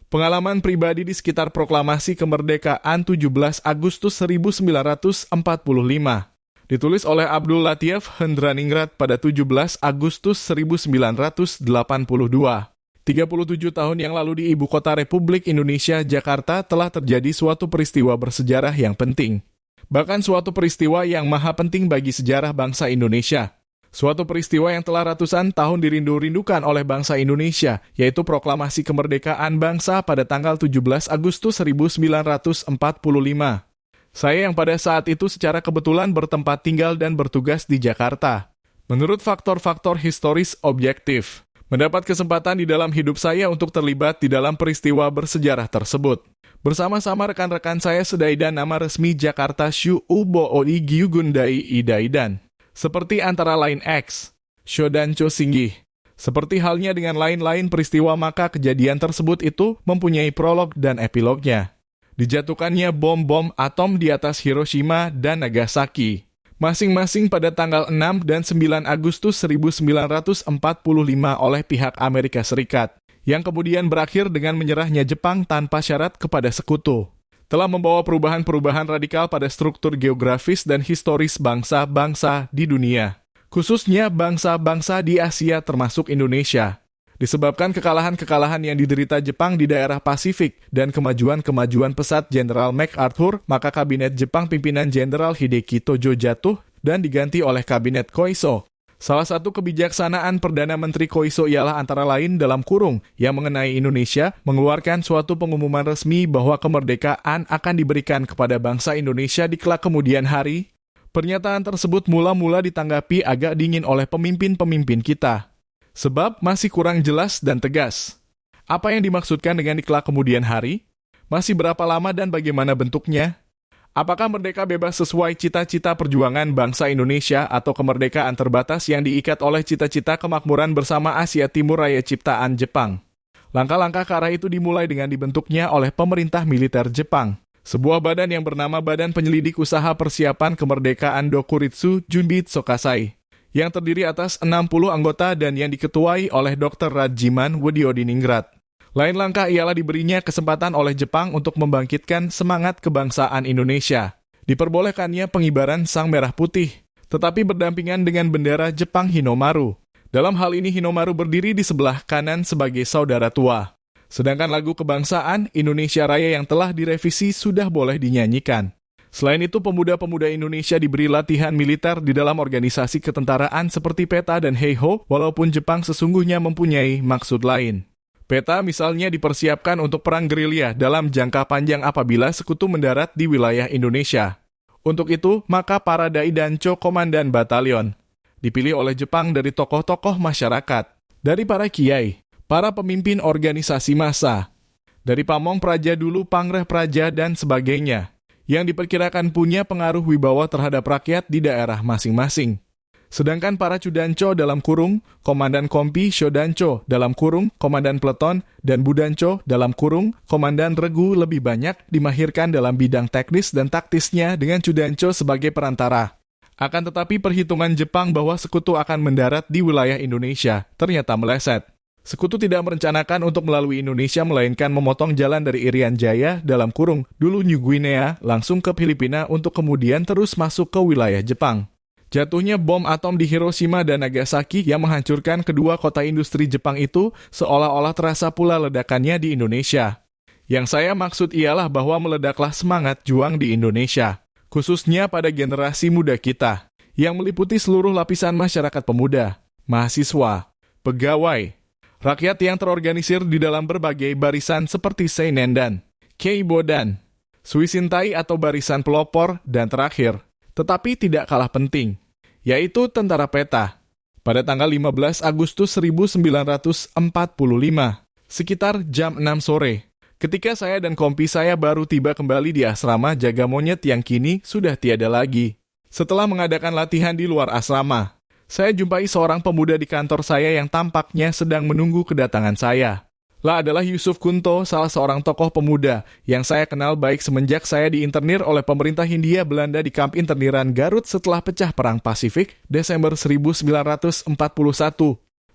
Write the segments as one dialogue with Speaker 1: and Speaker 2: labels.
Speaker 1: Pengalaman pribadi di sekitar proklamasi kemerdekaan 17 Agustus 1945. Ditulis oleh Abdul Latif Hendraningrat pada 17 Agustus 1982. 37 tahun yang lalu di Ibu Kota Republik Indonesia, Jakarta, telah terjadi suatu peristiwa bersejarah yang penting. Bahkan suatu peristiwa yang maha penting bagi sejarah bangsa Indonesia. Suatu peristiwa yang telah ratusan tahun dirindu-rindukan oleh bangsa Indonesia, yaitu proklamasi kemerdekaan bangsa pada tanggal 17 Agustus 1945. Saya yang pada saat itu secara kebetulan bertempat tinggal dan bertugas di Jakarta. Menurut faktor-faktor historis objektif, mendapat kesempatan di dalam hidup saya untuk terlibat di dalam peristiwa bersejarah tersebut. Bersama-sama rekan-rekan saya sedaidan nama resmi Jakarta Shu Ubo Oi Gyugundai Idaidan. Seperti antara lain X, Shodancho Singgih. Seperti halnya dengan lain-lain peristiwa, maka kejadian tersebut itu mempunyai prolog dan epilognya. Dijatuhkannya bom-bom atom di atas Hiroshima dan Nagasaki, masing-masing pada tanggal 6 dan 9 Agustus 1945 oleh pihak Amerika Serikat, yang kemudian berakhir dengan menyerahnya Jepang tanpa syarat kepada sekutu. Telah membawa perubahan-perubahan radikal pada struktur geografis dan historis bangsa-bangsa di dunia, khususnya bangsa-bangsa di Asia termasuk Indonesia, disebabkan kekalahan-kekalahan yang diderita Jepang di daerah Pasifik dan kemajuan-kemajuan pesat Jenderal MacArthur, maka kabinet Jepang pimpinan Jenderal Hideki Tojo jatuh dan diganti oleh kabinet Koiso. Salah satu kebijaksanaan Perdana Menteri Koiso ialah antara lain dalam kurung yang mengenai Indonesia mengeluarkan suatu pengumuman resmi bahwa kemerdekaan akan diberikan kepada bangsa Indonesia di kelak kemudian hari. Pernyataan tersebut mula-mula ditanggapi agak dingin oleh pemimpin-pemimpin kita, sebab masih kurang jelas dan tegas. Apa yang dimaksudkan dengan di kelak kemudian hari? Masih berapa lama dan bagaimana bentuknya? Apakah merdeka bebas sesuai cita-cita perjuangan bangsa Indonesia atau kemerdekaan terbatas yang diikat oleh cita-cita kemakmuran bersama Asia Timur Raya ciptaan Jepang? Langkah-langkah ke arah itu dimulai dengan dibentuknya oleh pemerintah militer Jepang, sebuah badan yang bernama Badan Penyelidik Usaha Persiapan Kemerdekaan Dokuritsu Junbitsu Kasai, yang terdiri atas 60 anggota dan yang diketuai oleh Dr. Rajiman Wediodiningrat. Lain langkah ialah diberinya kesempatan oleh Jepang untuk membangkitkan semangat kebangsaan Indonesia. Diperbolehkannya pengibaran Sang Merah Putih, tetapi berdampingan dengan bendera Jepang Hinomaru. Dalam hal ini Hinomaru berdiri di sebelah kanan sebagai saudara tua. Sedangkan lagu kebangsaan Indonesia Raya yang telah direvisi sudah boleh dinyanyikan. Selain itu, pemuda-pemuda Indonesia diberi latihan militer di dalam organisasi ketentaraan seperti PETA dan Heiho, walaupun Jepang sesungguhnya mempunyai maksud lain. PETA misalnya dipersiapkan untuk perang gerilya dalam jangka panjang apabila sekutu mendarat di wilayah Indonesia. Untuk itu, maka para dai dancho komandan batalion dipilih oleh Jepang dari tokoh-tokoh masyarakat, dari para kiai, para pemimpin organisasi massa, dari pamong praja dulu, pangreh praja, dan sebagainya, yang diperkirakan punya pengaruh wibawa terhadap rakyat di daerah masing-masing. Sedangkan para Chudancho dalam kurung, Komandan Kompi Shodancho dalam kurung, Komandan Peleton, dan Budancho dalam kurung, Komandan Regu lebih banyak dimahirkan dalam bidang teknis dan taktisnya dengan Chudancho sebagai perantara. Akan tetapi perhitungan Jepang bahwa sekutu akan mendarat di wilayah Indonesia ternyata meleset. Sekutu tidak merencanakan untuk melalui Indonesia melainkan memotong jalan dari Irian Jaya dalam kurung, dulu New Guinea, langsung ke Filipina untuk kemudian terus masuk ke wilayah Jepang. Jatuhnya bom atom di Hiroshima dan Nagasaki yang menghancurkan kedua kota industri Jepang itu seolah-olah terasa pula ledakannya di Indonesia. Yang saya maksud ialah bahwa meledaklah semangat juang di Indonesia, khususnya pada generasi muda kita, yang meliputi seluruh lapisan masyarakat pemuda, mahasiswa, pegawai, rakyat yang terorganisir di dalam berbagai barisan seperti Seinendan, Keibodan, Suisintai atau barisan pelopor, dan terakhir, tetapi tidak kalah penting, yaitu Tentara PETA. Pada tanggal 15 Agustus 1945, sekitar jam 6 sore, ketika saya dan kompi saya baru tiba kembali di asrama jaga monyet yang kini sudah tiada lagi. Setelah mengadakan latihan di luar asrama, saya jumpai seorang pemuda di kantor saya yang tampaknya sedang menunggu kedatangan saya. Lah adalah Yusuf Kunto, salah seorang tokoh pemuda yang saya kenal baik semenjak saya diinternir oleh pemerintah Hindia Belanda di kamp interniran Garut setelah pecah Perang Pasifik Desember 1941.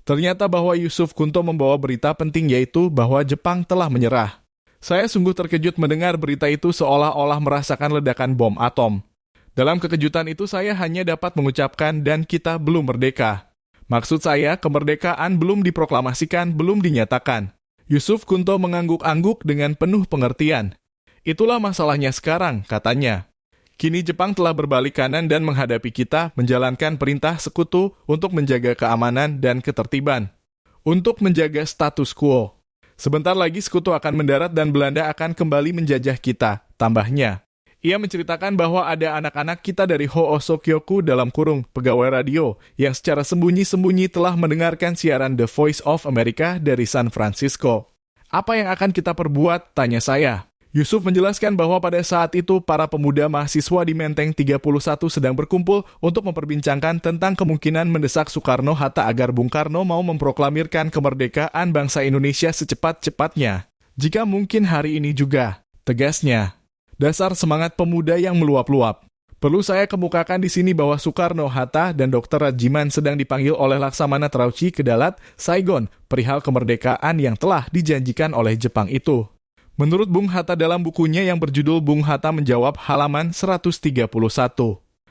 Speaker 1: Ternyata bahwa Yusuf Kunto membawa berita penting, yaitu bahwa Jepang telah menyerah. Saya sungguh terkejut mendengar berita itu seolah-olah merasakan ledakan bom atom. Dalam kekejutan itu saya hanya dapat mengucapkan dan kita belum merdeka. Maksud saya, kemerdekaan belum diproklamasikan, belum dinyatakan. Yusuf Kunto mengangguk-angguk dengan penuh pengertian. Itulah masalahnya sekarang, katanya. Kini Jepang telah berbalik kanan dan menghadapi kita menjalankan perintah sekutu untuk menjaga keamanan dan ketertiban. Untuk menjaga status quo. Sebentar lagi sekutu akan mendarat dan Belanda akan kembali menjajah kita, tambahnya. Ia menceritakan bahwa ada anak-anak kita dari Hoosokyoku dalam kurung pegawai radio yang secara sembunyi-sembunyi telah mendengarkan siaran The Voice of America dari San Francisco. Apa yang akan kita perbuat? Tanya saya. Yusuf menjelaskan bahwa pada saat itu para pemuda mahasiswa di Menteng 31 sedang berkumpul untuk memperbincangkan tentang kemungkinan mendesak Soekarno-Hatta agar Bung Karno mau memproklamirkan kemerdekaan bangsa Indonesia secepat-cepatnya. Jika mungkin hari ini juga, tegasnya. Dasar semangat pemuda yang meluap-luap. Perlu saya kemukakan di sini bahwa Soekarno-Hatta dan Dr. Rajiman sedang dipanggil oleh Laksamana Terauchi ke Dalat, Saigon, perihal kemerdekaan yang telah dijanjikan oleh Jepang itu. Menurut Bung Hatta dalam bukunya yang berjudul Bung Hatta Menjawab halaman 131.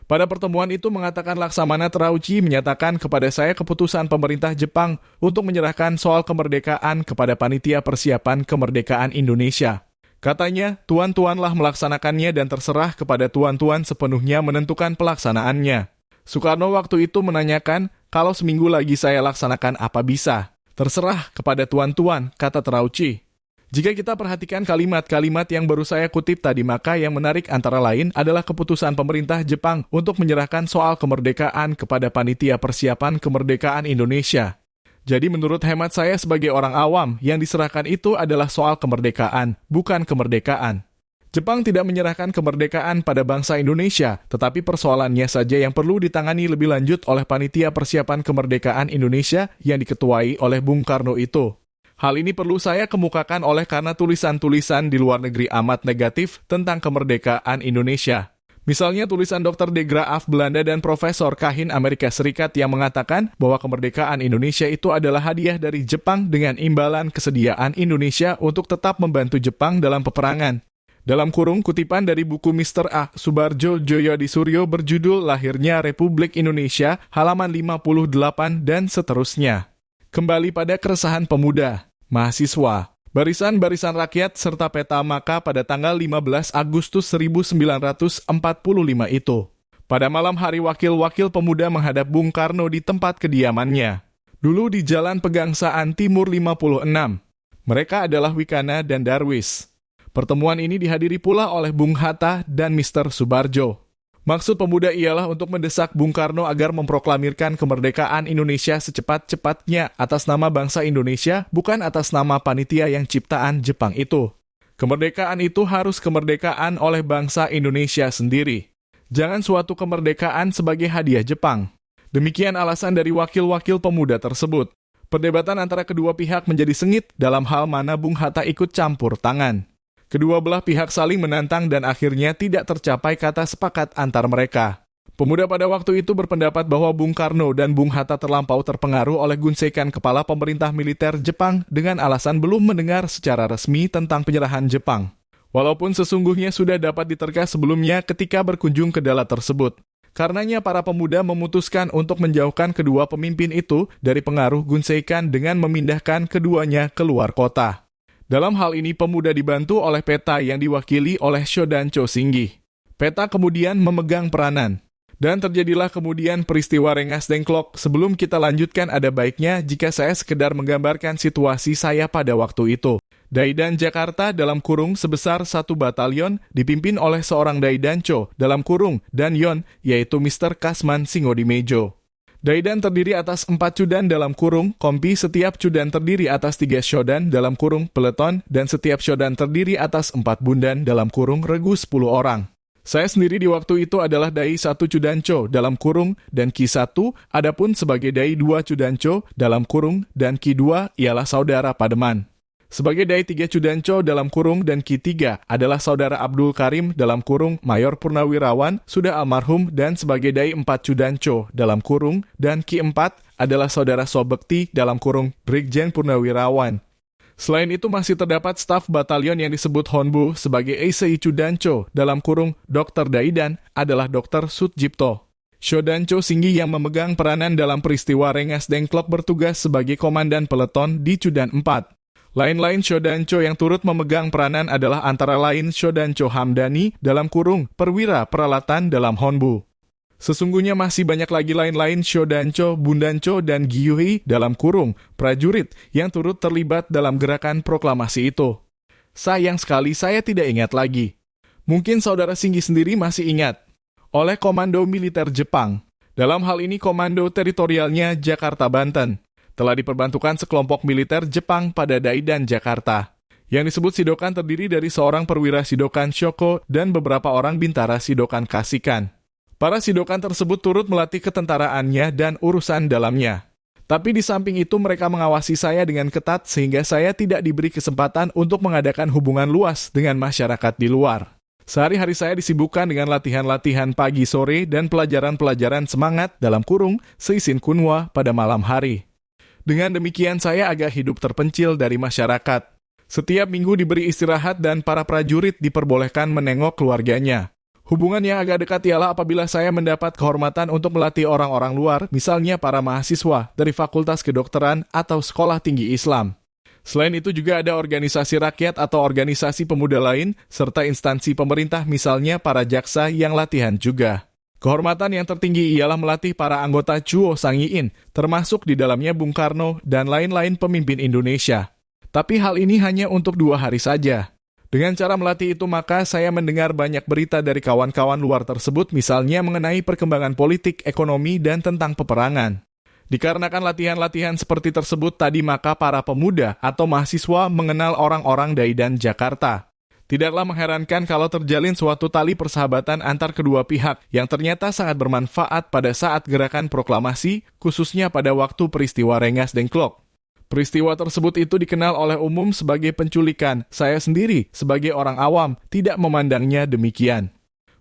Speaker 1: Pada pertemuan itu mengatakan Laksamana Terauchi menyatakan kepada saya keputusan pemerintah Jepang untuk menyerahkan soal kemerdekaan kepada Panitia Persiapan Kemerdekaan Indonesia. Katanya, tuan-tuanlah melaksanakannya dan terserah kepada tuan-tuan sepenuhnya menentukan pelaksanaannya. Soekarno waktu itu menanyakan, kalau seminggu lagi saya laksanakan apa bisa? Terserah kepada tuan-tuan, kata Terauchi. Jika kita perhatikan kalimat-kalimat yang baru saya kutip tadi, maka yang menarik antara lain adalah keputusan pemerintah Jepang untuk menyerahkan soal kemerdekaan kepada Panitia Persiapan Kemerdekaan Indonesia. Jadi menurut hemat saya sebagai orang awam, yang diserahkan itu adalah soal kemerdekaan, bukan kemerdekaan. Jepang tidak menyerahkan kemerdekaan pada bangsa Indonesia, tetapi persoalannya saja yang perlu ditangani lebih lanjut oleh Panitia Persiapan Kemerdekaan Indonesia yang diketuai oleh Bung Karno itu. Hal ini perlu saya kemukakan oleh karena tulisan-tulisan di luar negeri amat negatif tentang kemerdekaan Indonesia. Misalnya tulisan Dr. De Graaf Belanda dan Profesor Kahin Amerika Serikat yang mengatakan bahwa kemerdekaan Indonesia itu adalah hadiah dari Jepang dengan imbalan kesediaan Indonesia untuk tetap membantu Jepang dalam peperangan. Dalam kurung kutipan dari buku Mr. A. Subarjo Joyodi Suryo berjudul Lahirnya Republik Indonesia, halaman 58 dan seterusnya. Kembali pada keresahan pemuda, mahasiswa, barisan-barisan rakyat serta peta maka pada tanggal 15 Agustus 1945 itu. Pada malam hari wakil-wakil pemuda menghadap Bung Karno di tempat kediamannya. Dulu di Jalan Pegangsaan Timur 56. Mereka adalah Wikana dan Darwis. Pertemuan ini dihadiri pula oleh Bung Hatta dan Mr. Subarjo. Maksud pemuda ialah untuk mendesak Bung Karno agar memproklamirkan kemerdekaan Indonesia secepat-cepatnya atas nama bangsa Indonesia, bukan atas nama panitia yang ciptaan Jepang itu. Kemerdekaan itu harus kemerdekaan oleh bangsa Indonesia sendiri. Jangan suatu kemerdekaan sebagai hadiah Jepang. Demikian alasan dari wakil-wakil pemuda tersebut. Perdebatan antara kedua pihak menjadi sengit dalam hal mana Bung Hatta ikut campur tangan. Kedua belah pihak saling menantang dan akhirnya tidak tercapai kata sepakat antar mereka. Pemuda pada waktu itu berpendapat bahwa Bung Karno dan Bung Hatta terlampau terpengaruh oleh gunsekan kepala pemerintah militer Jepang dengan alasan belum mendengar secara resmi tentang penyerahan Jepang. Walaupun sesungguhnya sudah dapat diterka sebelumnya ketika berkunjung ke Dalat tersebut. Karenanya para pemuda memutuskan untuk menjauhkan kedua pemimpin itu dari pengaruh gunsekan dengan memindahkan keduanya keluar kota. Dalam hal ini pemuda dibantu oleh Peta yang diwakili oleh Shodancho Singgi. Peta kemudian memegang peranan. Dan terjadilah kemudian peristiwa Rengas Dengklok. Sebelum kita lanjutkan ada baiknya jika saya sekedar menggambarkan situasi saya pada waktu itu. Daidan Jakarta dalam kurung sebesar 1 batalion dipimpin oleh seorang Daidancho dalam kurung dan Yon yaitu Mr. Kasman Singodimejo. Daidan terdiri atas 4 cudan dalam kurung, kompi setiap cudan terdiri atas 3 shodan dalam kurung peleton, dan setiap shodan terdiri atas 4 bundan dalam kurung regu 10 orang. Saya sendiri di waktu itu adalah Dai 1 Cudancho dalam kurung dan Ki 1, adapun sebagai Dai 2 Cudancho dalam kurung dan Ki 2 ialah saudara Pademan. Sebagai Dai 3 Cudancho dalam kurung dan Ki 3 adalah saudara Abdul Karim dalam kurung Mayor Purnawirawan sudah almarhum, dan sebagai Dai 4 Cudancho dalam kurung dan Ki 4 adalah saudara Sobekti dalam kurung Brigjen Purnawirawan. Selain itu masih terdapat staf batalion yang disebut Honbu sebagai Eisei Chudancho, dalam kurung Dr. Daidan, adalah Dr. Sutjipto. Shodancho Singgi yang memegang peranan dalam peristiwa Rengas Dengklok bertugas sebagai komandan peleton di Chudan 4. Lain-lain Shodancho yang turut memegang peranan adalah antara lain Shodancho Hamdani dalam kurung perwira peralatan dalam Honbu. Sesungguhnya masih banyak lagi lain-lain Shodancho, Bundancho, dan Gyuhi dalam kurung prajurit yang turut terlibat dalam gerakan proklamasi itu. Sayang sekali saya tidak ingat lagi. Mungkin saudara Singgi sendiri masih ingat. Oleh Komando Militer Jepang. Dalam hal ini Komando Teritorialnya Jakarta Banten. Telah diperbantukan sekelompok militer Jepang pada Daidan, Jakarta. Yang disebut Sidokan terdiri dari seorang perwira Sidokan Shoko dan beberapa orang bintara Sidokan Kasikan. Para Sidokan tersebut turut melatih ketentaraannya dan urusan dalamnya. Tapi di samping itu mereka mengawasi saya dengan ketat sehingga saya tidak diberi kesempatan untuk mengadakan hubungan luas dengan masyarakat di luar. Sehari-hari saya disibukkan dengan latihan-latihan pagi sore dan pelajaran-pelajaran semangat dalam kurung Seisin Kunwa pada malam hari. Dengan demikian saya agak hidup terpencil dari masyarakat. Setiap minggu diberi istirahat dan para prajurit diperbolehkan menengok keluarganya. Hubungan yang agak dekat ialah apabila saya mendapat kehormatan untuk melatih orang-orang luar, misalnya para mahasiswa dari Fakultas Kedokteran atau Sekolah Tinggi Islam. Selain itu juga ada organisasi rakyat atau organisasi pemuda lain, serta instansi pemerintah misalnya para jaksa yang latihan juga. Kehormatan yang tertinggi ialah melatih para anggota Chuo Sangiin, termasuk di dalamnya Bung Karno dan lain-lain pemimpin Indonesia. Tapi hal ini hanya untuk 2 hari saja. Dengan cara melatih itu maka saya mendengar banyak berita dari kawan-kawan luar tersebut misalnya mengenai perkembangan politik, ekonomi, dan tentang peperangan. Dikarenakan latihan-latihan seperti tersebut tadi maka para pemuda atau mahasiswa mengenal orang-orang Daidan Jakarta. Tidaklah mengherankan kalau terjalin suatu tali persahabatan antar kedua pihak yang ternyata sangat bermanfaat pada saat gerakan proklamasi, khususnya pada waktu peristiwa Rengas Dengklok. Peristiwa tersebut itu dikenal oleh umum sebagai penculikan. Saya sendiri, sebagai orang awam, tidak memandangnya demikian.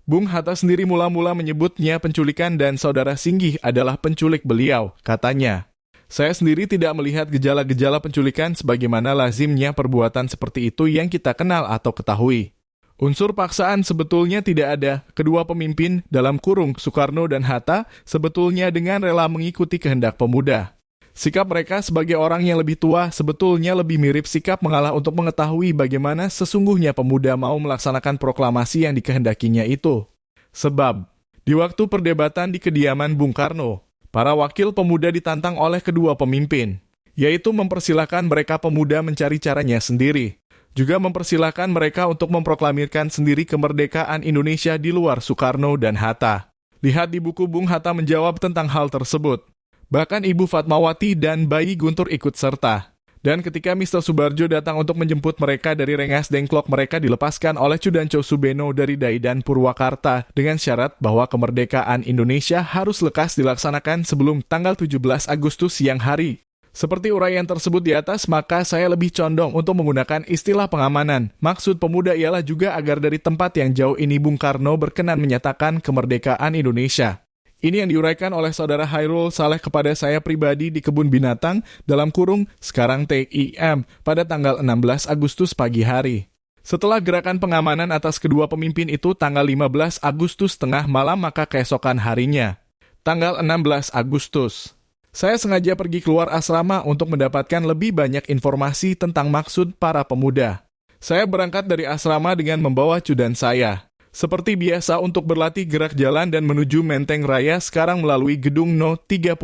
Speaker 1: Bung Hatta sendiri mula-mula menyebutnya penculikan dan saudara Singgih adalah penculik beliau, katanya. Saya sendiri tidak melihat gejala-gejala penculikan sebagaimana lazimnya perbuatan seperti itu yang kita kenal atau ketahui. Unsur paksaan sebetulnya tidak ada. Kedua pemimpin dalam kurung Soekarno dan Hatta sebetulnya dengan rela mengikuti kehendak pemuda. Sikap mereka sebagai orang yang lebih tua sebetulnya lebih mirip sikap mengalah untuk mengetahui bagaimana sesungguhnya pemuda mau melaksanakan proklamasi yang dikehendakinya itu. Sebab, di waktu perdebatan di kediaman Bung Karno, para wakil pemuda ditantang oleh kedua pemimpin, yaitu mempersilahkan mereka pemuda mencari caranya sendiri, juga mempersilahkan mereka untuk memproklamirkan sendiri kemerdekaan Indonesia di luar Soekarno dan Hatta. Lihat di buku Bung Hatta menjawab tentang hal tersebut. Bahkan Ibu Fatmawati dan Bayi Guntur ikut serta. Dan ketika Mr. Subarjo datang untuk menjemput mereka dari Rengas Dengklok, mereka dilepaskan oleh Chudancho Subeno dari Daidan Purwakarta dengan syarat bahwa kemerdekaan Indonesia harus lekas dilaksanakan sebelum tanggal 17 Agustus siang hari. Seperti uraian tersebut di atas, maka saya lebih condong untuk menggunakan istilah pengamanan. Maksud pemuda ialah juga agar dari tempat yang jauh ini Bung Karno berkenan menyatakan kemerdekaan Indonesia. Ini yang diuraikan oleh saudara Hairul Saleh kepada saya pribadi di Kebun Binatang dalam kurung sekarang TIM pada tanggal 16 Agustus pagi hari. Setelah gerakan pengamanan atas kedua pemimpin itu tanggal 15 Agustus tengah malam maka keesokan harinya, tanggal 16 Agustus. Saya sengaja pergi keluar asrama untuk mendapatkan lebih banyak informasi tentang maksud para pemuda. Saya berangkat dari asrama dengan membawa cudan saya. Seperti biasa untuk berlatih gerak jalan dan menuju Menteng Raya sekarang melalui gedung No 31.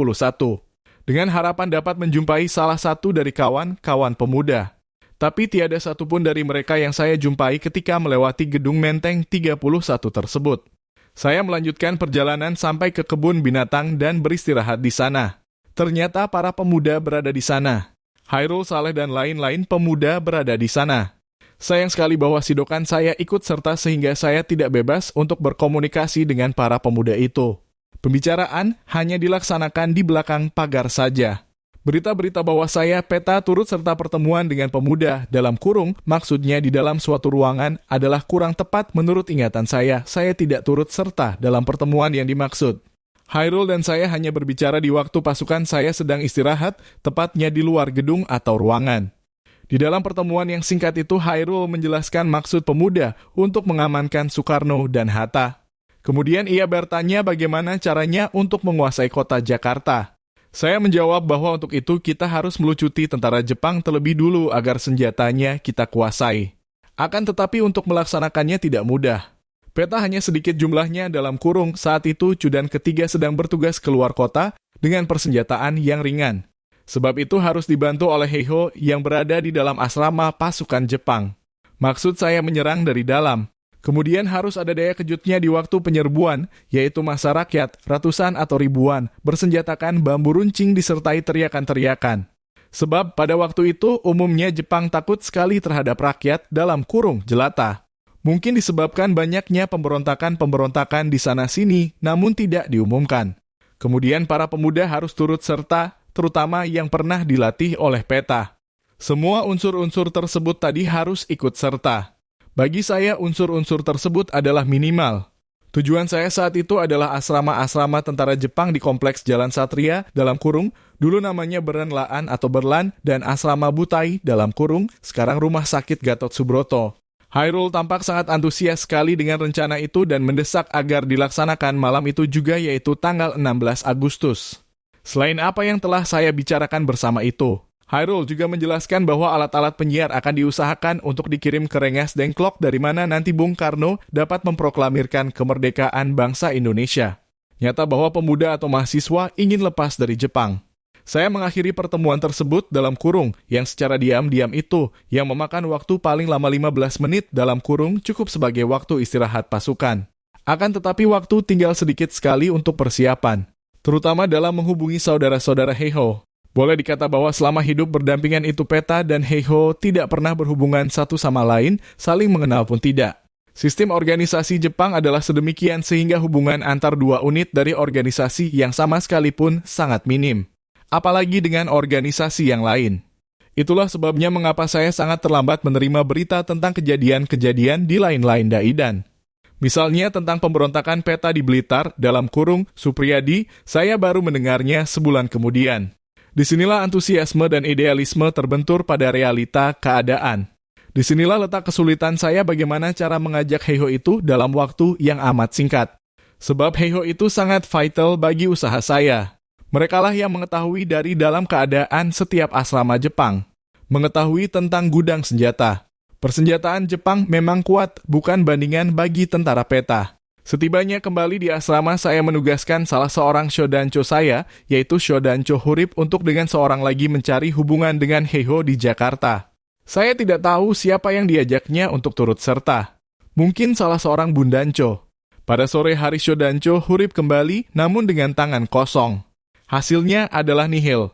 Speaker 1: Dengan harapan dapat menjumpai salah satu dari kawan-kawan pemuda. Tapi tiada satupun dari mereka yang saya jumpai ketika melewati gedung Menteng 31 tersebut. Saya melanjutkan perjalanan sampai ke kebun binatang dan beristirahat di sana. Ternyata para pemuda berada di sana. Hairul Saleh dan lain-lain pemuda berada di sana. Sayang sekali bahwa sidokan saya ikut serta sehingga saya tidak bebas untuk berkomunikasi dengan para pemuda itu. Pembicaraan hanya dilaksanakan di belakang pagar saja. Berita-berita bahwa saya peta turut serta pertemuan dengan pemuda dalam kurung, maksudnya di dalam suatu ruangan adalah kurang tepat menurut ingatan saya. Saya tidak turut serta dalam pertemuan yang dimaksud. Hairul dan saya hanya berbicara di waktu pasukan saya sedang istirahat, tepatnya di luar gedung atau ruangan. Di dalam pertemuan yang singkat itu, Hairul menjelaskan maksud pemuda untuk mengamankan Soekarno dan Hatta. Kemudian ia bertanya bagaimana caranya untuk menguasai kota Jakarta. Saya menjawab bahwa untuk itu kita harus melucuti tentara Jepang terlebih dulu agar senjatanya kita kuasai. Akan tetapi untuk melaksanakannya tidak mudah. Peta hanya sedikit jumlahnya dalam kurung saat itu Cudan ketiga sedang bertugas keluar kota dengan persenjataan yang ringan. Sebab itu harus dibantu oleh Heiho yang berada di dalam asrama pasukan Jepang. Maksud saya menyerang dari dalam. Kemudian harus ada daya kejutnya di waktu penyerbuan, yaitu massa rakyat, ratusan atau ribuan, bersenjatakan bambu runcing disertai teriakan-teriakan. Sebab pada waktu itu umumnya Jepang takut sekali terhadap rakyat dalam kurung jelata. Mungkin disebabkan banyaknya pemberontakan-pemberontakan di sana-sini, namun tidak diumumkan. Kemudian para pemuda harus turut serta, terutama yang pernah dilatih oleh Peta. Semua unsur-unsur tersebut tadi harus ikut serta. Bagi saya unsur-unsur tersebut adalah minimal. Tujuan saya saat itu adalah asrama-asrama tentara Jepang di Kompleks Jalan Satria, dalam kurung, dulu namanya Beren Laan atau Berlan, dan asrama Butai, dalam kurung, sekarang Rumah Sakit Gatot Subroto. Hairul tampak sangat antusias sekali dengan rencana itu dan mendesak agar dilaksanakan malam itu juga, yaitu tanggal 16 Agustus. Selain apa yang telah saya bicarakan bersama itu, Hairul juga menjelaskan bahwa alat-alat penyiar akan diusahakan untuk dikirim ke Rengas Dengklok dari mana nanti Bung Karno dapat memproklamirkan kemerdekaan bangsa Indonesia. Nyata bahwa pemuda atau mahasiswa ingin lepas dari Jepang. Saya mengakhiri pertemuan tersebut dalam kurung yang secara diam-diam itu yang memakan waktu paling lama 15 menit dalam kurung cukup sebagai waktu istirahat pasukan. Akan tetapi waktu tinggal sedikit sekali untuk persiapan, terutama dalam menghubungi saudara-saudara Heiho. Boleh dikata bahwa selama hidup berdampingan itu Peta dan Heiho tidak pernah berhubungan satu sama lain, saling mengenal pun tidak. Sistem organisasi Jepang adalah sedemikian sehingga hubungan antar dua unit dari organisasi yang sama sekalipun sangat minim. Apalagi dengan organisasi yang lain. Itulah sebabnya mengapa saya sangat terlambat menerima berita tentang kejadian-kejadian di lain-lain daidan. Misalnya tentang pemberontakan Peta di Blitar, dalam kurung Supriyadi, saya baru mendengarnya sebulan kemudian. Disinilah antusiasme dan idealisme terbentur pada realita keadaan. Disinilah letak kesulitan saya bagaimana cara mengajak Heiho itu dalam waktu yang amat singkat. Sebab Heiho itu sangat vital bagi usaha saya. Merekalah yang mengetahui dari dalam keadaan setiap asrama Jepang. Mengetahui tentang gudang senjata. Persenjataan Jepang memang kuat, bukan bandingan bagi tentara Peta. Setibanya kembali di asrama, saya menugaskan salah seorang shodancho saya, yaitu Shodancho Hurip, untuk dengan seorang lagi mencari hubungan dengan Heiho di Jakarta. Saya tidak tahu siapa yang diajaknya untuk turut serta. Mungkin salah seorang bundancho. Pada sore hari Shodancho Hurip kembali, namun dengan tangan kosong. Hasilnya adalah nihil.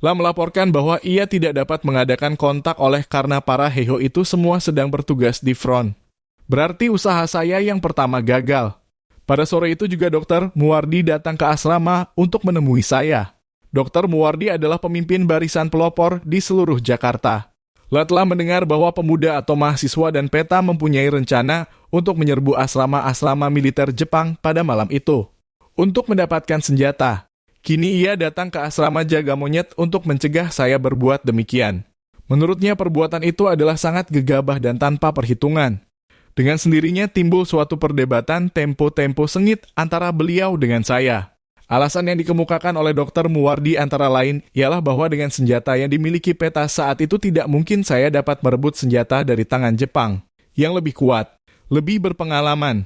Speaker 1: Lah melaporkan bahwa ia tidak dapat mengadakan kontak oleh karena para Heiho itu semua sedang bertugas di front. Berarti usaha saya yang pertama gagal. Pada sore itu juga Dr. Muwardi datang ke asrama untuk menemui saya. Dr. Muwardi adalah pemimpin barisan pelopor di seluruh Jakarta. Lah telah mendengar bahwa pemuda atau mahasiswa dan Peta mempunyai rencana untuk menyerbu asrama-asrama militer Jepang pada malam itu. Untuk mendapatkan senjata. Kini ia datang ke asrama jaga monyet untuk mencegah saya berbuat demikian. Menurutnya perbuatan itu adalah sangat gegabah dan tanpa perhitungan. Dengan sendirinya timbul suatu perdebatan tempo-tempo sengit antara beliau dengan saya. Alasan yang dikemukakan oleh Dr. Muwardi antara lain ialah bahwa dengan senjata yang dimiliki Peta saat itu tidak mungkin saya dapat merebut senjata dari tangan Jepang yang lebih kuat, lebih berpengalaman.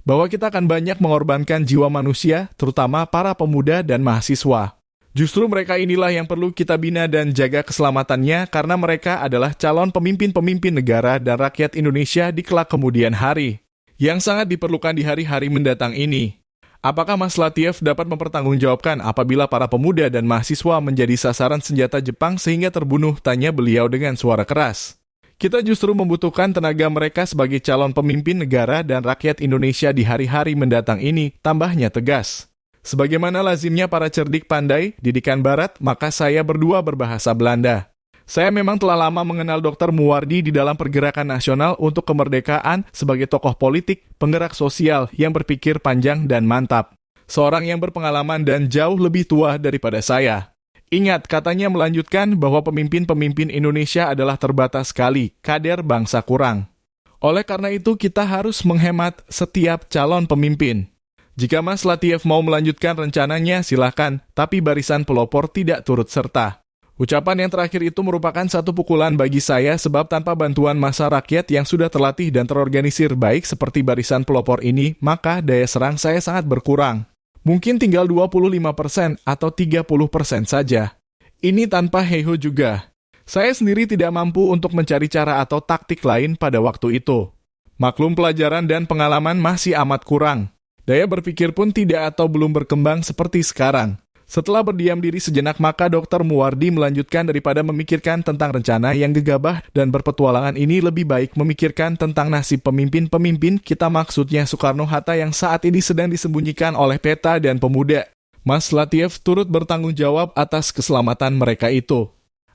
Speaker 1: Bahwa kita akan banyak mengorbankan jiwa manusia, terutama para pemuda dan mahasiswa. Justru mereka inilah yang perlu kita bina dan jaga keselamatannya karena mereka adalah calon pemimpin-pemimpin negara dan rakyat Indonesia di kelak kemudian hari, yang sangat diperlukan di hari-hari mendatang ini. Apakah Mas Latif dapat mempertanggungjawabkan apabila para pemuda dan mahasiswa menjadi sasaran senjata Jepang sehingga terbunuh? Tanya beliau dengan suara keras. Kita justru membutuhkan tenaga mereka sebagai calon pemimpin negara dan rakyat Indonesia di hari-hari mendatang ini, tambahnya tegas. Sebagaimana lazimnya para cerdik pandai, didikan barat, maka saya berdua berbahasa Belanda. Saya memang telah lama mengenal Dr. Muwardi di dalam pergerakan nasional untuk kemerdekaan sebagai tokoh politik, penggerak sosial yang berpikir panjang dan mantap. Seorang yang berpengalaman dan jauh lebih tua daripada saya. Ingat, katanya melanjutkan bahwa pemimpin-pemimpin Indonesia adalah terbatas sekali, kader bangsa kurang. Oleh karena itu, kita harus menghemat setiap calon pemimpin. Jika Mas Latif mau melanjutkan rencananya, silakan, tapi barisan pelopor tidak turut serta. Ucapan yang terakhir itu merupakan satu pukulan bagi saya sebab tanpa bantuan massa rakyat yang sudah terlatih dan terorganisir baik seperti barisan pelopor ini, maka daya serang saya sangat berkurang. Mungkin tinggal 25% atau 30% saja. Ini tanpa heho juga. Saya sendiri tidak mampu untuk mencari cara atau taktik lain pada waktu itu. Maklum pelajaran dan pengalaman masih amat kurang. Daya berpikir pun tidak atau belum berkembang seperti sekarang. Setelah berdiam diri sejenak, maka Dr. Muwardi melanjutkan daripada memikirkan tentang rencana yang gegabah dan berpetualangan ini lebih baik memikirkan tentang nasib pemimpin-pemimpin kita maksudnya Soekarno-Hatta yang saat ini sedang disembunyikan oleh peta dan pemuda. Mas Latif turut bertanggung jawab atas keselamatan mereka itu.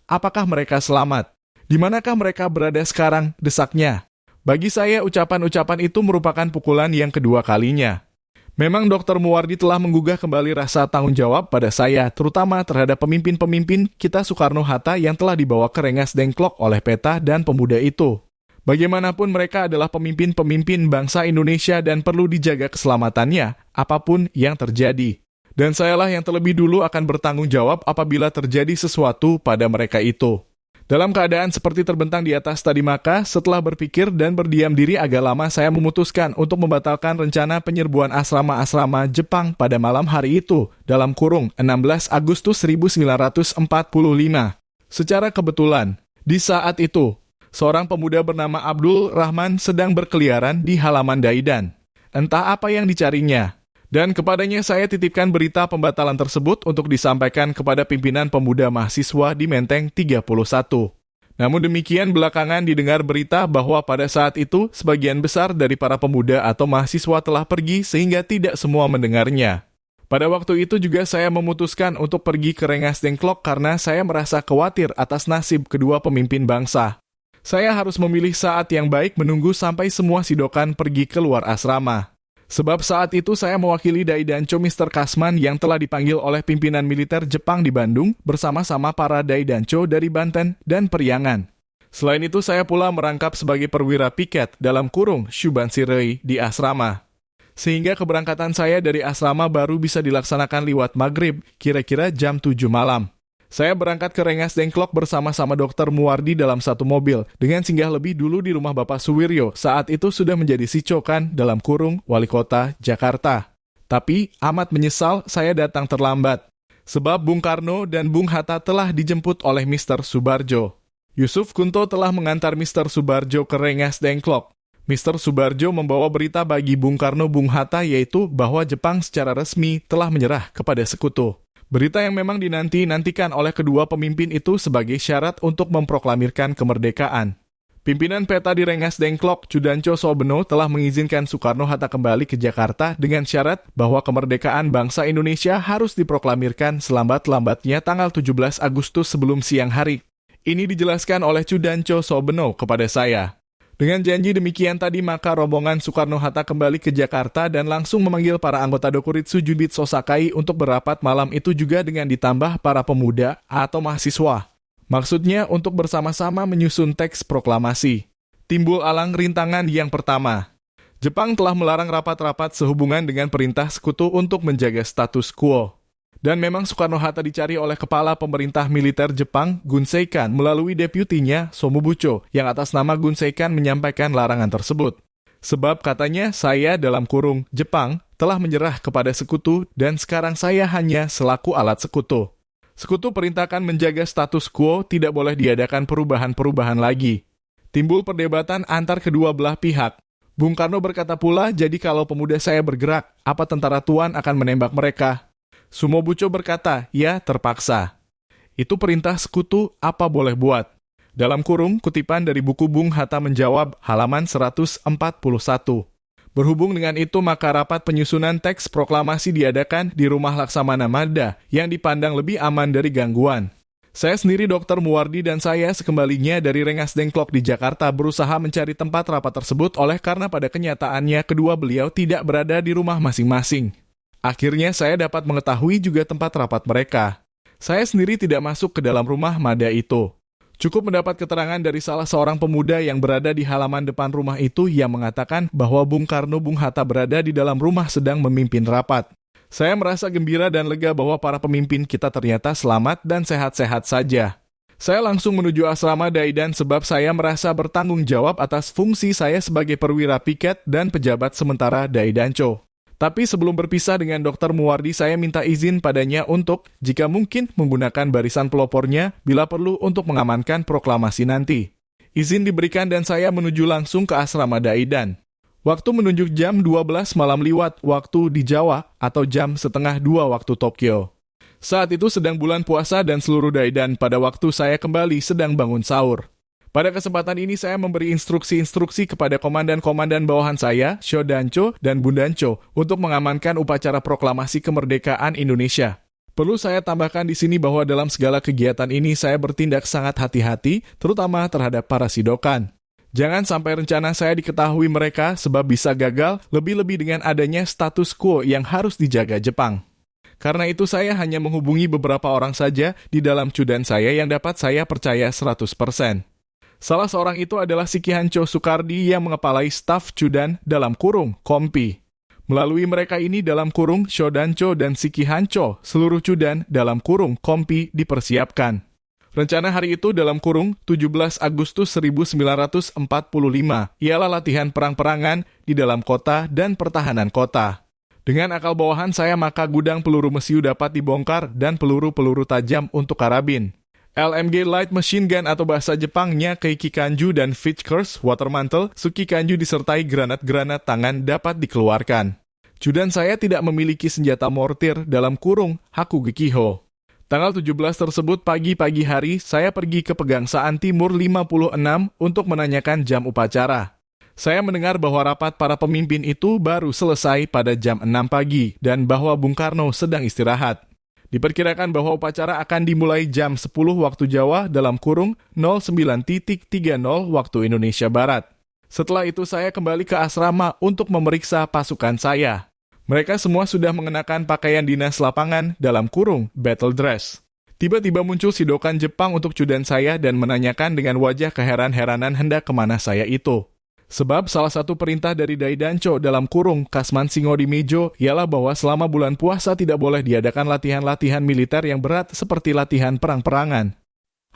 Speaker 1: Apakah mereka selamat? Di manakah mereka berada sekarang? Desaknya. Bagi saya, ucapan-ucapan itu merupakan pukulan yang kedua kalinya. Memang Dr. Muwardi telah menggugah kembali rasa tanggung jawab pada saya, terutama terhadap pemimpin-pemimpin kita Soekarno-Hatta yang telah dibawa ke Rengas Dengklok oleh peta dan pemuda itu. Bagaimanapun mereka adalah pemimpin-pemimpin bangsa Indonesia dan perlu dijaga keselamatannya, apapun yang terjadi. Dan sayalah yang terlebih dulu akan bertanggung jawab apabila terjadi sesuatu pada mereka itu. Dalam keadaan seperti terbentang di atas tadi, maka setelah berpikir dan berdiam diri agak lama, saya memutuskan untuk membatalkan rencana penyerbuan asrama-asrama Jepang pada malam hari itu, dalam kurung 16 Agustus 1945. Secara kebetulan, di saat itu, seorang pemuda bernama Abdul Rahman sedang berkeliaran di halaman Daidan. Entah apa yang dicarinya. Dan kepadanya saya titipkan berita pembatalan tersebut untuk disampaikan kepada pimpinan pemuda mahasiswa di Menteng 31. Namun demikian belakangan didengar berita bahwa pada saat itu sebagian besar dari para pemuda atau mahasiswa telah pergi sehingga tidak semua mendengarnya. Pada waktu itu juga saya memutuskan untuk pergi ke Rengas Dengklok karena saya merasa khawatir atas nasib kedua pemimpin bangsa. Saya harus memilih saat yang baik menunggu sampai semua sidokan pergi keluar asrama. Sebab saat itu saya mewakili Daidancho Mr. Kasman yang telah dipanggil oleh pimpinan militer Jepang di Bandung bersama-sama para Daidancho dari Banten dan Periangan. Selain itu saya pula merangkap sebagai perwira piket dalam kurung Shubansirei di asrama. Sehingga keberangkatan saya dari asrama baru bisa dilaksanakan liwat maghrib, kira-kira jam 7 malam. Saya berangkat ke Rengas Dengklok bersama-sama Dr. Muwardi dalam satu mobil, dengan singgah lebih dulu di rumah Bapak Suwiryo, saat itu sudah menjadi sicokan dalam kurung Wali Kota Jakarta. Tapi, amat menyesal saya datang terlambat, sebab Bung Karno dan Bung Hatta telah dijemput oleh Mr. Subarjo. Yusuf Kunto telah mengantar Mr. Subarjo ke Rengas Dengklok. Mr. Subarjo membawa berita bagi Bung Karno Bung Hatta yaitu bahwa Jepang secara resmi telah menyerah kepada sekutu. Berita yang memang dinanti-nantikan oleh kedua pemimpin itu sebagai syarat untuk memproklamirkan kemerdekaan. Pimpinan peta di Rengas Dengklok, Chudancho Sobeno, telah mengizinkan Soekarno-Hatta kembali ke Jakarta dengan syarat bahwa kemerdekaan bangsa Indonesia harus diproklamirkan selambat-lambatnya tanggal 17 Agustus sebelum siang hari. Ini dijelaskan oleh Chudancho Sobeno kepada saya. Dengan janji demikian tadi, maka rombongan Soekarno-Hatta kembali ke Jakarta dan langsung memanggil para anggota Dokuritsu Juditso Sakai untuk berapat malam itu juga dengan ditambah para pemuda atau mahasiswa. Maksudnya untuk bersama-sama menyusun teks proklamasi. Timbul alang rintangan yang pertama. Jepang telah melarang rapat-rapat sehubungan dengan perintah sekutu untuk menjaga status quo. Dan memang Soekarno-Hatta dicari oleh kepala pemerintah militer Jepang, Gun Seikan, melalui deputinya, Somubucho, yang atas nama Gun Seikan menyampaikan larangan tersebut. Sebab katanya, saya dalam kurung Jepang telah menyerah kepada sekutu dan sekarang saya hanya selaku alat sekutu. Sekutu perintahkan menjaga status quo, tidak boleh diadakan perubahan-perubahan lagi. Timbul perdebatan antar kedua belah pihak. Bung Karno berkata pula, jadi kalau pemuda saya bergerak, apa tentara Tuan akan menembak mereka? Sumobucho berkata, ya terpaksa. Itu perintah sekutu, apa boleh buat? Dalam kurung, kutipan dari buku Bung Hatta menjawab, halaman 141. Berhubung dengan itu, maka rapat penyusunan teks proklamasi diadakan di rumah Laksamana Mada, yang dipandang lebih aman dari gangguan. Saya sendiri, Dr. Muwardi, dan saya sekembalinya dari Rengas Dengklok di Jakarta berusaha mencari tempat rapat tersebut karena pada kenyataannya kedua beliau tidak berada di rumah masing-masing. Akhirnya saya dapat mengetahui juga tempat rapat mereka. Saya sendiri tidak masuk ke dalam rumah Mada itu. Cukup mendapat keterangan dari salah seorang pemuda yang berada di halaman depan rumah itu yang mengatakan bahwa Bung Karno Bung Hatta berada di dalam rumah sedang memimpin rapat. Saya merasa gembira dan lega bahwa para pemimpin kita ternyata selamat dan sehat-sehat saja. Saya langsung menuju asrama Daidan sebab saya merasa bertanggung jawab atas fungsi saya sebagai perwira piket dan pejabat sementara Daidanco. Tapi sebelum berpisah dengan Dr. Muwardi, saya minta izin padanya untuk, jika mungkin, menggunakan barisan pelopornya bila perlu untuk mengamankan proklamasi nanti. Izin diberikan dan saya menuju langsung ke asrama Daidan. Waktu menunjuk jam 12 malam liwat waktu di Jawa atau jam setengah 2 waktu Tokyo. Saat itu sedang bulan puasa dan seluruh Daidan pada waktu saya kembali sedang bangun sahur. Pada kesempatan ini saya memberi instruksi-instruksi kepada komandan-komandan bawahan saya, Shodancho dan Bundancho, untuk mengamankan upacara proklamasi kemerdekaan Indonesia. Perlu saya tambahkan di sini bahwa dalam segala kegiatan ini saya bertindak sangat hati-hati, terutama terhadap para sidokan. Jangan sampai rencana saya diketahui mereka sebab bisa gagal, lebih-lebih dengan adanya status quo yang harus dijaga Jepang. Karena itu saya hanya menghubungi beberapa orang saja di dalam cudan saya yang dapat saya percaya 100%. Salah seorang itu adalah Shikihancho Sukardi yang mengepalai staf cudan dalam kurung, Kompi. Melalui mereka ini dalam kurung, Shodancho dan Shikihancho, seluruh cudan dalam kurung, Kompi dipersiapkan. Rencana hari itu dalam kurung 17 Agustus 1945 ialah latihan perang-perangan di dalam kota dan pertahanan kota. Dengan akal bawahan saya maka gudang peluru mesiu dapat dibongkar dan peluru-peluru tajam untuk karabin. LMG Light Machine Gun atau bahasa Jepangnya Keikikanju dan Vickers Watermantle Sukikanju disertai granat-granat tangan dapat dikeluarkan. Cudan saya tidak memiliki senjata mortir dalam kurung Hakugekiho. Tanggal 17 tersebut pagi-pagi hari saya pergi ke Pegangsaan Timur 56 untuk menanyakan jam upacara. Saya mendengar bahwa rapat para pemimpin itu baru selesai pada jam 6 pagi dan bahwa Bung Karno sedang istirahat. Diperkirakan bahwa upacara akan dimulai jam 10 waktu Jawa dalam kurung 09.30 waktu Indonesia Barat. Setelah itu saya kembali ke asrama untuk memeriksa pasukan saya. Mereka semua sudah mengenakan pakaian dinas lapangan dalam kurung battle dress. Tiba-tiba muncul sidokan Jepang untuk cudan saya dan menanyakan dengan wajah keheran-heranan hendak kemana saya itu. Sebab salah satu perintah dari Daidancho dalam kurung Kasman Singo di Mejo ialah bahwa selama bulan puasa tidak boleh diadakan latihan-latihan militer yang berat seperti latihan perang-perangan.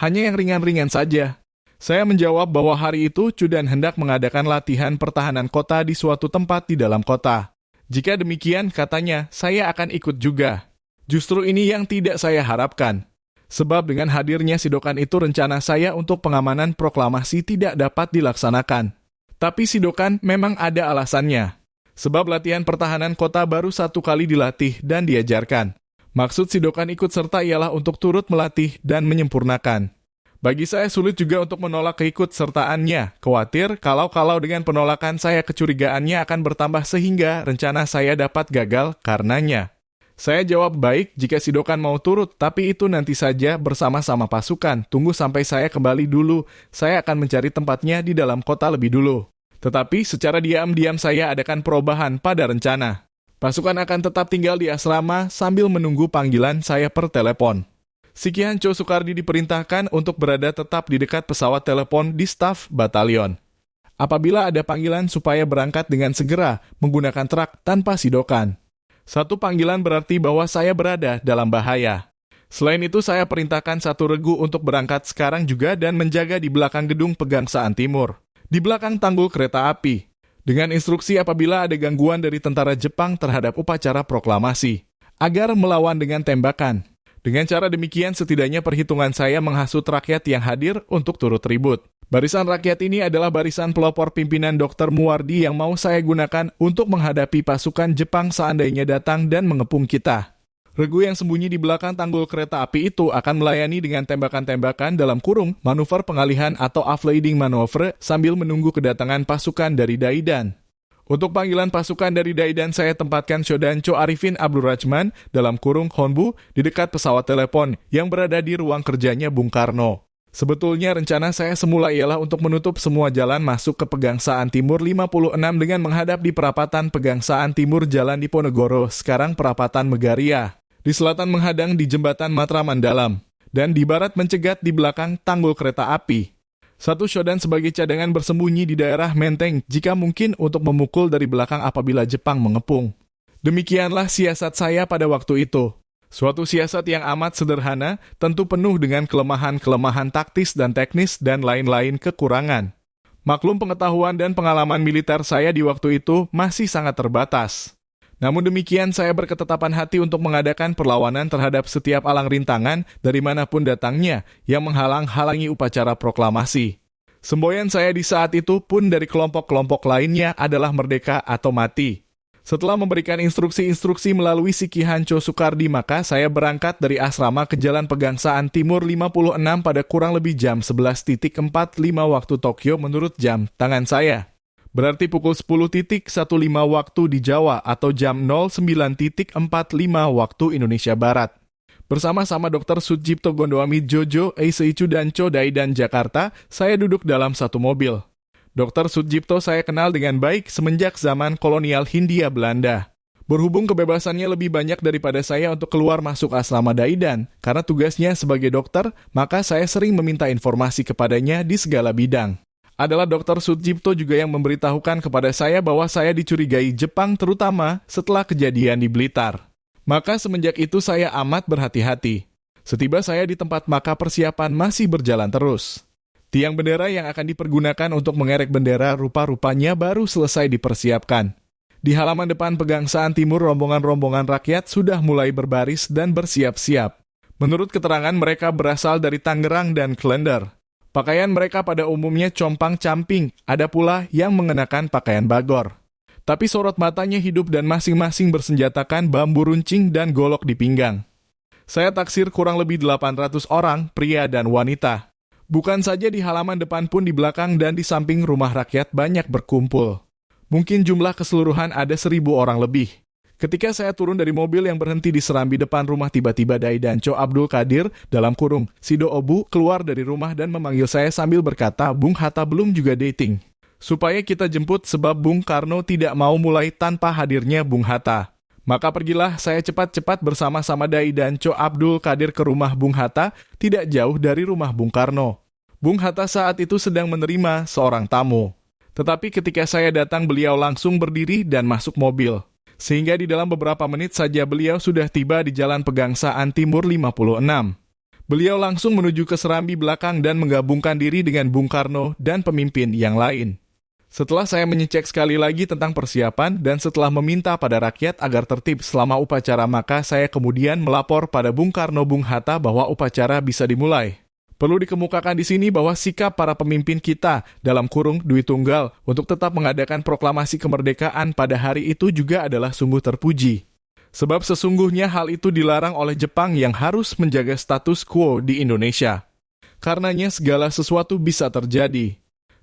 Speaker 1: Hanya yang ringan-ringan saja. Saya menjawab bahwa hari itu Cudan hendak mengadakan latihan pertahanan kota di suatu tempat di dalam kota. Jika demikian, katanya, saya akan ikut juga. Justru ini yang tidak saya harapkan. Sebab dengan hadirnya sidokan itu rencana saya untuk pengamanan proklamasi tidak dapat dilaksanakan. Tapi sidokan memang ada alasannya. Sebab latihan pertahanan kota baru 1 kali dilatih dan diajarkan. Maksud sidokan ikut serta ialah untuk turut melatih dan menyempurnakan. Bagi saya sulit juga untuk menolak keikutsertaannya. Khawatir kalau dengan penolakan saya kecurigaannya akan bertambah sehingga rencana saya dapat gagal karenanya. Saya jawab baik jika sidokan mau turut, tapi itu nanti saja bersama-sama pasukan. Tunggu sampai saya kembali dulu. Saya akan mencari tempatnya di dalam kota lebih dulu. Tetapi secara diam-diam saya adakan perubahan pada rencana. Pasukan akan tetap tinggal di asrama sambil menunggu panggilan saya per telepon. Shikihancho Sukardi diperintahkan untuk berada tetap di dekat pesawat telepon di staf batalion. Apabila ada panggilan supaya berangkat dengan segera menggunakan truk tanpa sidokan. Satu panggilan berarti bahwa saya berada dalam bahaya. Selain itu saya perintahkan satu regu untuk berangkat sekarang juga dan menjaga di belakang gedung Pegangsaan Timur. Di belakang tanggul kereta api, dengan instruksi apabila ada gangguan dari tentara Jepang terhadap upacara proklamasi, agar melawan dengan tembakan. Dengan cara demikian setidaknya perhitungan saya menghasut rakyat yang hadir untuk turut ribut. Barisan rakyat ini adalah barisan pelopor pimpinan Dr. Muwardi yang mau saya gunakan untuk menghadapi pasukan Jepang seandainya datang dan mengepung kita. Regu yang sembunyi di belakang tanggul kereta api itu akan melayani dengan tembakan-tembakan dalam kurung manuver pengalihan atau offloading maneuver sambil menunggu kedatangan pasukan dari Daidan. Untuk panggilan pasukan dari Daidan saya tempatkan Shodancho Arifin Abdurrahman dalam kurung Honbu di dekat pesawat telepon yang berada di ruang kerjanya Bung Karno. Sebetulnya rencana saya semula ialah untuk menutup semua jalan masuk ke Pegangsaan Timur 56 dengan menghadap di perapatan Pegangsaan Timur Jalan Diponegoro, sekarang perapatan Megaria. di selatan menghadang di jembatan Matraman Dalam, dan di barat mencegat di belakang tanggul kereta api. Satu Shodan sebagai cadangan bersembunyi di daerah Menteng jika mungkin untuk memukul dari belakang apabila Jepang mengepung. Demikianlah siasat saya pada waktu itu. Suatu siasat yang amat sederhana, tentu penuh dengan kelemahan-kelemahan taktis dan teknis dan lain-lain kekurangan. Maklum pengetahuan dan pengalaman militer saya di waktu itu masih sangat terbatas. Namun demikian saya berketetapan hati untuk mengadakan perlawanan terhadap setiap alang rintangan dari manapun datangnya yang menghalang-halangi upacara proklamasi. Semboyan saya di saat itu pun dari kelompok-kelompok lainnya adalah merdeka atau mati. Setelah memberikan instruksi-instruksi melalui si Ki Hanco Soekardi, maka saya berangkat dari asrama ke Jalan Pegangsaan Timur 56 pada kurang lebih jam 11.45 waktu Tokyo menurut jam tangan saya. Berarti pukul 10.15 waktu di Jawa atau jam 09.45 waktu Indonesia Barat. Bersama-sama Dr. Sudjipto Gondoami Jojo, Eiseichu dan Chodai dan Jakarta, saya duduk dalam satu mobil. Dr. Sudjipto saya kenal dengan baik semenjak zaman kolonial Hindia Belanda. Berhubung kebebasannya lebih banyak daripada saya untuk keluar masuk asrama Daidan, karena tugasnya sebagai dokter, maka saya sering meminta informasi kepadanya di segala bidang. Adalah Dr. Sudjipto juga yang memberitahukan kepada saya bahwa saya dicurigai Jepang terutama setelah kejadian di Blitar. Maka semenjak itu saya amat berhati-hati. Setiba saya di tempat maka persiapan masih berjalan terus. Tiang bendera yang akan dipergunakan untuk mengerek bendera rupa-rupanya baru selesai dipersiapkan. Di halaman depan Pegangsaan Timur, rombongan-rombongan rakyat sudah mulai berbaris dan bersiap-siap. Menurut keterangan mereka berasal dari Tangerang dan Klender. Pakaian mereka pada umumnya compang-camping, ada pula yang mengenakan pakaian bagor. Tapi sorot matanya hidup dan masing-masing bersenjatakan bambu runcing dan golok di pinggang. Saya taksir kurang lebih 800 orang, pria dan wanita. Bukan saja di halaman depan pun di belakang dan di samping rumah rakyat banyak berkumpul. Mungkin jumlah keseluruhan ada 1.000 orang lebih. Ketika saya turun dari mobil yang berhenti di serambi depan rumah, tiba-tiba Daidanco Abdul Qadir dalam kurung Sido Obu keluar dari rumah dan memanggil saya sambil berkata, "Bung Hatta belum juga dating. Supaya kita jemput sebab Bung Karno tidak mau mulai tanpa hadirnya Bung Hatta." Maka pergilah saya cepat-cepat bersama-sama Daidanco Abdul Qadir ke rumah Bung Hatta, tidak jauh dari rumah Bung Karno. Bung Hatta saat itu sedang menerima seorang tamu. Tetapi ketika saya datang beliau langsung berdiri dan masuk mobil. Sehingga di dalam beberapa menit saja beliau sudah tiba di Jalan Pegangsaan Timur 56. Beliau langsung menuju ke serambi belakang dan menggabungkan diri dengan Bung Karno dan pemimpin yang lain. Setelah saya mengecek sekali lagi tentang persiapan dan setelah meminta pada rakyat agar tertib selama upacara, maka saya kemudian melapor pada Bung Karno Bung Hatta bahwa upacara bisa dimulai. Perlu dikemukakan di sini bahwa sikap para pemimpin kita dalam kurung Dwi Tunggal untuk tetap mengadakan proklamasi kemerdekaan pada hari itu juga adalah sungguh terpuji. Sebab sesungguhnya hal itu dilarang oleh Jepang yang harus menjaga status quo di Indonesia. Karenanya segala sesuatu bisa terjadi.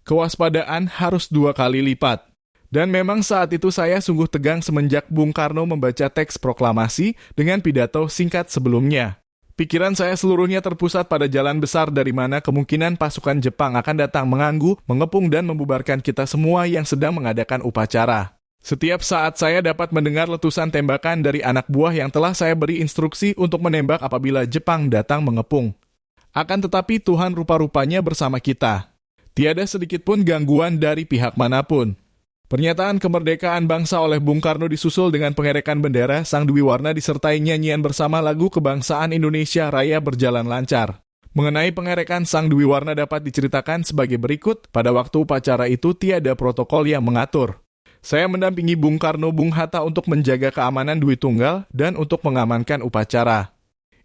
Speaker 1: Kewaspadaan harus 2 kali lipat. Dan memang saat itu saya sungguh tegang semenjak Bung Karno membaca teks proklamasi dengan pidato singkat sebelumnya. Pikiran saya seluruhnya terpusat pada jalan besar dari mana kemungkinan pasukan Jepang akan datang mengganggu, mengepung dan membubarkan kita semua yang sedang mengadakan upacara. Setiap saat saya dapat mendengar letusan tembakan dari anak buah yang telah saya beri instruksi untuk menembak apabila Jepang datang mengepung. Akan tetapi Tuhan rupa-rupanya bersama kita. Tiada sedikit pun gangguan dari pihak manapun. Pernyataan kemerdekaan bangsa oleh Bung Karno disusul dengan pengerekan bendera Sang Dwi Warna disertai nyanyian bersama lagu kebangsaan Indonesia Raya berjalan lancar. Mengenai pengerekan Sang Dwi Warna dapat diceritakan sebagai berikut. Pada waktu upacara itu tiada protokol yang mengatur. Saya mendampingi Bung Karno Bung Hatta untuk menjaga keamanan Dwi Tunggal dan untuk mengamankan upacara.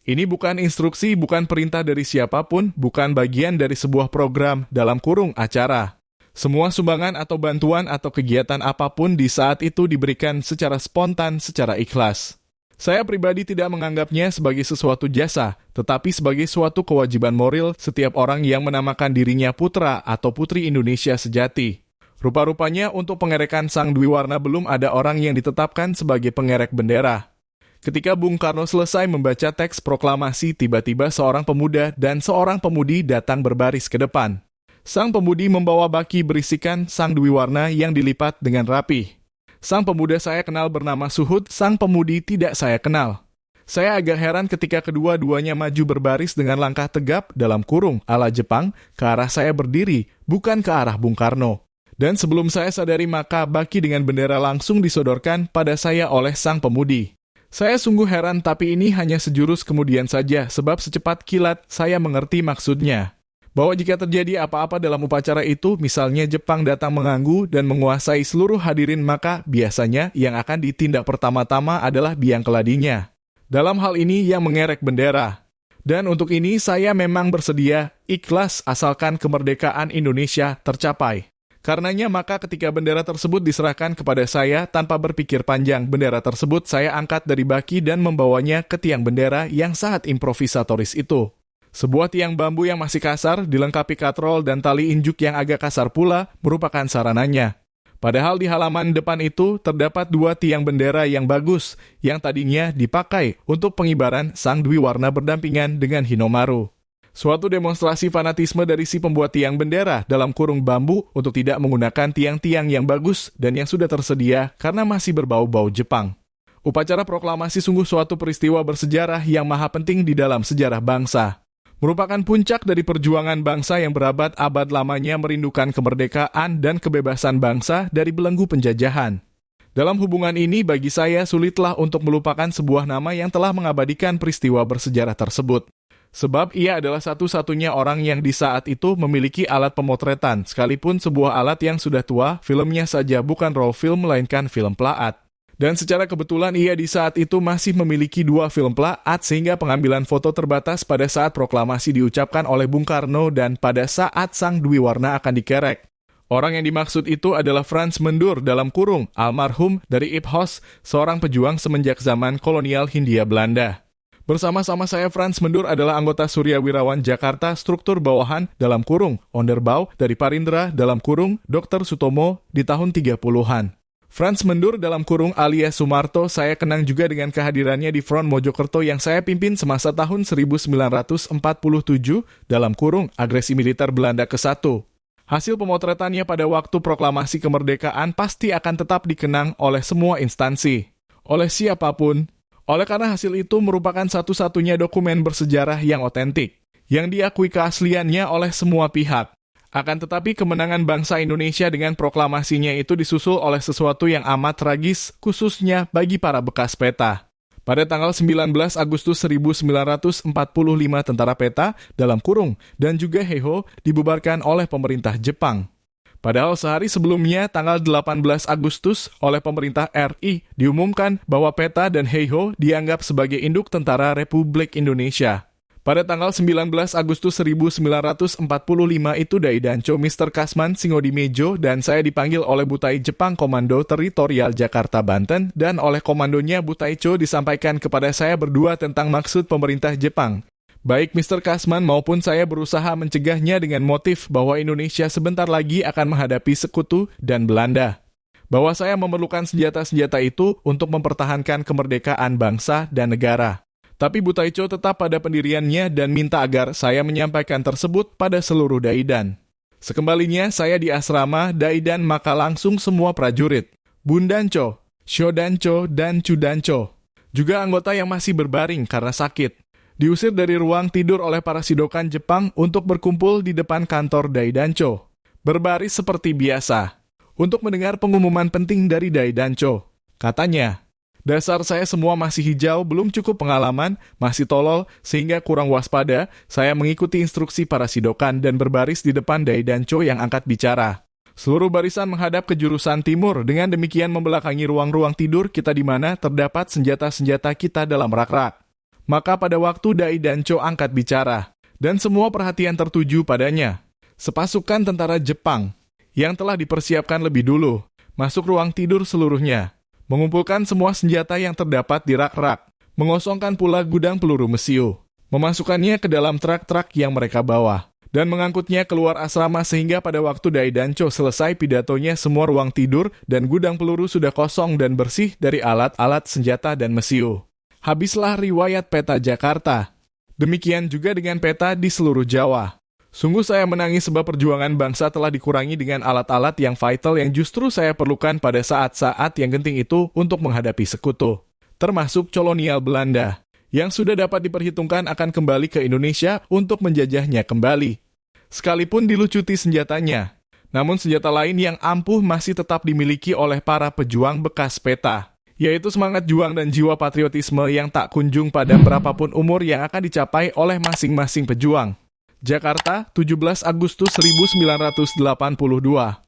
Speaker 1: Ini bukan instruksi, bukan perintah dari siapapun, bukan bagian dari sebuah program dalam kurung acara. Semua sumbangan atau bantuan atau kegiatan apapun di saat itu diberikan secara spontan, secara ikhlas. Saya pribadi tidak menganggapnya sebagai sesuatu jasa, tetapi sebagai suatu kewajiban moral setiap orang yang menamakan dirinya putra atau putri Indonesia sejati. Rupa-rupanya untuk pengerekan Sang Dwi Warna belum ada orang yang ditetapkan sebagai pengerek bendera. Ketika Bung Karno selesai membaca teks proklamasi, tiba-tiba seorang pemuda dan seorang pemudi datang berbaris ke depan. Sang pemudi membawa baki berisikan Sang Dwi Warna yang dilipat dengan rapi. Sang pemuda saya kenal bernama Suhud, sang pemudi tidak saya kenal. Saya agak heran ketika kedua-duanya maju berbaris dengan langkah tegap dalam kurung ala Jepang ke arah saya berdiri, bukan ke arah Bung Karno. Dan sebelum saya sadari maka baki dengan bendera langsung disodorkan pada saya oleh sang pemudi. Saya sungguh heran tapi ini hanya sejurus kemudian saja sebab secepat kilat saya mengerti maksudnya. Bahwa jika terjadi apa-apa dalam upacara itu, misalnya Jepang datang mengganggu dan menguasai seluruh hadirin maka biasanya yang akan ditindak pertama-tama adalah biang keladinya. Dalam hal ini yang mengerek bendera. Dan untuk ini saya memang bersedia, ikhlas asalkan kemerdekaan Indonesia tercapai. Karenanya maka ketika bendera tersebut diserahkan kepada saya tanpa berpikir panjang, bendera tersebut saya angkat dari baki dan membawanya ke tiang bendera yang sangat improvisatoris itu. Sebuah tiang bambu yang masih kasar, dilengkapi katrol dan tali injuk yang agak kasar pula, merupakan sarananya. Padahal di halaman depan itu terdapat 2 tiang bendera yang bagus, yang tadinya dipakai untuk pengibaran sang Dwi Warna berdampingan dengan Hinomaru. Suatu demonstrasi fanatisme dari si pembuat tiang bendera dalam kurung bambu untuk tidak menggunakan tiang-tiang yang bagus dan yang sudah tersedia karena masih berbau-bau Jepang. Upacara proklamasi sungguh suatu peristiwa bersejarah yang maha penting di dalam sejarah bangsa. Merupakan puncak dari perjuangan bangsa yang berabad-abad lamanya merindukan kemerdekaan dan kebebasan bangsa dari belenggu penjajahan. Dalam hubungan ini, bagi saya sulitlah untuk melupakan sebuah nama yang telah mengabadikan peristiwa bersejarah tersebut. Sebab ia adalah satu-satunya orang yang di saat itu memiliki alat pemotretan, sekalipun sebuah alat yang sudah tua, filmnya saja bukan roll film melainkan film plaat. Dan secara kebetulan ia di saat itu masih memiliki 2 film plaat sehingga pengambilan foto terbatas pada saat proklamasi diucapkan oleh Bung Karno dan pada saat sang Dwi Warna akan dikerek. Orang yang dimaksud itu adalah Frans Mendur dalam kurung, almarhum dari Ipsos, seorang pejuang semenjak zaman kolonial Hindia Belanda. Bersama-sama saya Frans Mendur adalah anggota Surya Wirawan Jakarta struktur bawahan dalam kurung, Onderbau dari Parindra dalam kurung, Dr. Sutomo di tahun 30-an. Frans Mendur dalam kurung alias Sumarto saya kenang juga dengan kehadirannya di Front Mojokerto yang saya pimpin semasa tahun 1947 dalam kurung agresi militer Belanda ke-1. Hasil pemotretannya pada waktu proklamasi kemerdekaan pasti akan tetap dikenang oleh semua instansi, oleh siapapun, oleh karena hasil itu merupakan satu-satunya dokumen bersejarah yang otentik, yang diakui keasliannya oleh semua pihak. Akan tetapi kemenangan bangsa Indonesia dengan proklamasinya itu disusul oleh sesuatu yang amat tragis, khususnya bagi para bekas peta. Pada tanggal 19 Agustus 1945 tentara peta dalam kurung dan juga Heiho dibubarkan oleh pemerintah Jepang. Padahal sehari sebelumnya, tanggal 18 Agustus, oleh pemerintah RI diumumkan bahwa peta dan Heiho dianggap sebagai induk tentara Republik Indonesia. Pada tanggal 19 Agustus 1945 itu Daidancho Mr. Kasman Singodimejo dan saya dipanggil oleh Butai Jepang Komando Teritorial Jakarta Banten dan oleh komandonya Butaicho disampaikan kepada saya berdua tentang maksud pemerintah Jepang. Baik Mr. Kasman maupun saya berusaha mencegahnya dengan motif bahwa Indonesia sebentar lagi akan menghadapi sekutu dan Belanda. Bahwa saya memerlukan senjata-senjata itu untuk mempertahankan kemerdekaan bangsa dan negara. Tapi Butaicho tetap pada pendiriannya dan minta agar saya menyampaikan tersebut pada seluruh Daidan. Sekembalinya saya di asrama Daidan maka langsung semua prajurit, Bundancho, Shodancho, dan Chudancho, juga anggota yang masih berbaring karena sakit, diusir dari ruang tidur oleh para sidokan Jepang untuk berkumpul di depan kantor Daidancho, berbaris seperti biasa, untuk mendengar pengumuman penting dari Daidancho. Katanya, dasar saya semua masih hijau, belum cukup pengalaman, masih tolol, sehingga kurang waspada, saya mengikuti instruksi para sidokan dan berbaris di depan Daidancho yang angkat bicara. Seluruh barisan menghadap ke jurusan timur, dengan demikian membelakangi ruang-ruang tidur kita di mana terdapat senjata-senjata kita dalam rak-rak. Maka pada waktu Daidancho angkat bicara, dan semua perhatian tertuju padanya, sepasukan tentara Jepang, yang telah dipersiapkan lebih dulu, masuk ruang tidur seluruhnya, mengumpulkan semua senjata yang terdapat di rak-rak, mengosongkan pula gudang peluru mesiu, memasukkannya ke dalam truk-truk yang mereka bawa, dan mengangkutnya keluar asrama sehingga pada waktu Daidancho selesai pidatonya semua ruang tidur dan gudang peluru sudah kosong dan bersih dari alat-alat senjata dan mesiu. Habislah riwayat peta Jakarta. Demikian juga dengan peta di seluruh Jawa. Sungguh saya menangis sebab perjuangan bangsa telah dikurangi dengan alat-alat yang vital yang justru saya perlukan pada saat-saat yang genting itu untuk menghadapi sekutu, termasuk kolonial Belanda, yang sudah dapat diperhitungkan akan kembali ke Indonesia untuk menjajahnya kembali. Sekalipun dilucuti senjatanya, namun senjata lain yang ampuh masih tetap dimiliki oleh para pejuang bekas peta, yaitu semangat juang dan jiwa patriotisme yang tak kunjung padam berapapun umur yang akan dicapai oleh masing-masing pejuang. Jakarta, 17 Agustus 1982.